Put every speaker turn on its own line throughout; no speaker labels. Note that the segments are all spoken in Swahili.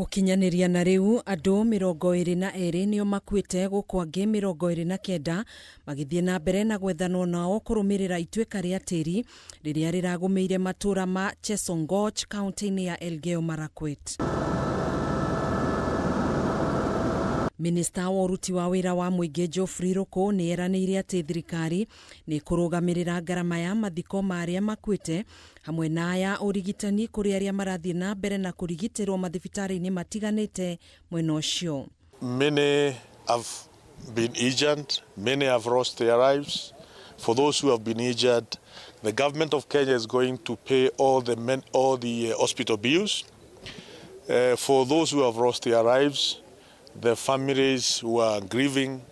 Gukinyaniria na riu andu 22 nio makuite gukwa ngi 29 magithie na mbere na gwethanwo nao kurumirira ituika ria tiri riria riragumeire matura ma Chesongoch kaunti-ini ya Elgeyo Marakwet. Minista wa uruti wa wira wa muingi GEOFFREY ni eranĩire ati thirikari ni kurugamirira ngarama ya mathiko ma aria makuite hamwe na aya urigitani kuri aria marathie na mbere na kurigitirwo mathibitari-ini matiganite mwena ucio.
Many have been injured, many have lost their lives. For those who have been injured, the government of Kenya is going to pay all the hospital bills. For those who have lost their lives, the families who are grieving,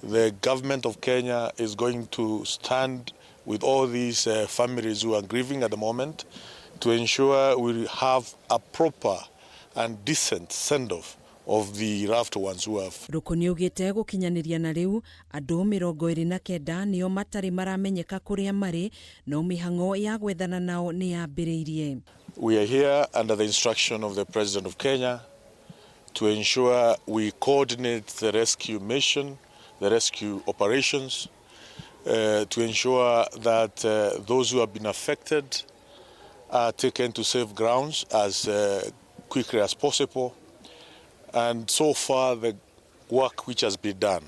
the government of Kenya is going to stand with all these families who are grieving at the moment to ensure we have a proper and decent send-off of the loved ones who have.
Rukuni ugite gukinyaniria na riu andu 29 nio matari maramenyeka kuria mari no MIHANG'O ya gwethana nao ni yambiriirie.
We are here under the instruction of the President of Kenya to ensure we coordinate the rescue mission, the rescue operations, to ensure that those who have been affected are taken to safe grounds as quickly as possible. And so far the work which has been done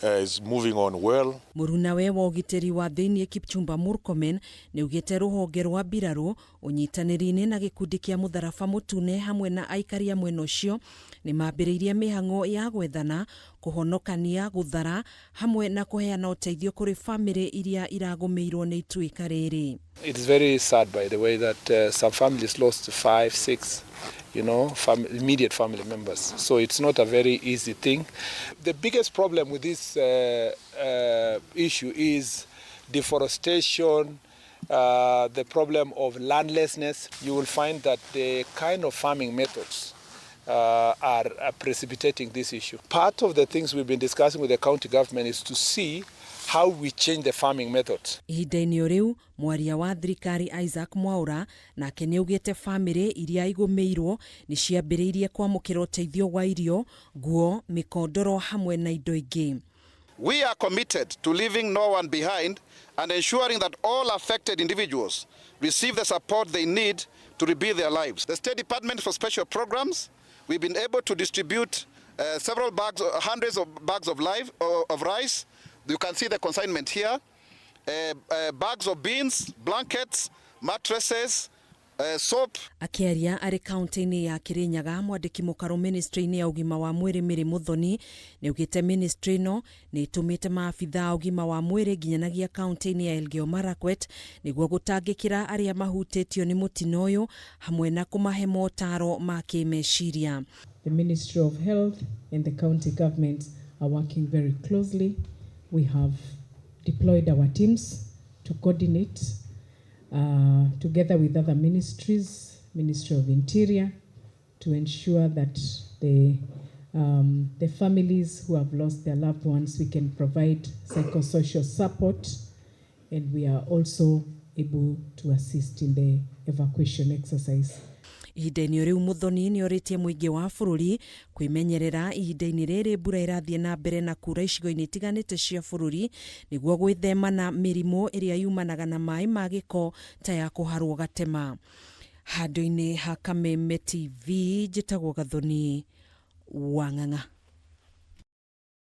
is moving on well.
Murunawe wa ugiteri wa thiini Kipchumba Murkomen ni ugite ruhonge rwa mbiraru unyitaniri-ini na gikundi kia mutharaba mutune hamwe na aikaria mwena ucio ni mambiriirie MIHANG'O ya gwethana kuhonokania guthara hamwe na kuheana uteithio kuri family iria iragumeirwo ni ituika riri.
It is very sad by the way that some families lost 5, 6 immediate family members. So it's not a very easy thing. The biggest problem with this issue is deforestation, the problem of landlessness. You will find that the kind of farming methods are precipitating this issue. Part of the things we've been discussing with the county government is to see how we change the farming methods.
Ihinda-inĩ riu mwaria wa Thirikari Isaac Mwaura nake ni ugite family iria igumeirwo ni ciambiriirie kwamukira uteithio wa irio, nguo, mikondoro hamwe na indo ingi.
We are committed to leaving no one behind and ensuring that all affected individuals receive the support they need to rebuild their lives. The State Department for Special Programs, we've been able to distribute several bags, hundreds of bags of rice. You can see the consignment here. Bags of beans, blankets, mattresses, soap.
Akiaria ari kaunti-ini ya Kirinyaga mwandiki mukaru ministry-ini ya ugima wa mwiri Miri Muthoni ni ugite ministry no ni itumite maabitha ugima wa mwiri nginyanagia kaunti-ini ya Elgeyo Marakwet niguo gutangikira aria mahutitio ni mutino uyu hamwe na kumahe motaro ma kimeciria.
The Ministry of Health and the county government are working very closely. We have deployed our teams to coordinate together with other ministries, Ministry of Interior, to ensure that the families who have lost their loved ones, we can provide psychosocial support, and we are also able to assist in the evacuation exercise.
Ihinda-inĩ riu Muthoni ni oritie muingi wa bururi kwimenyerera ihinda-inĩ riri mbura irathie na mbere na kura icigo-inĩ itiganite cia bururi niguo gwithema na mirimu iria yumanaga na mai ma giko ta ya kuharwo gatema. Handu-inĩ ha Kameme TV njitagwo Gathoni Wang'ang'a.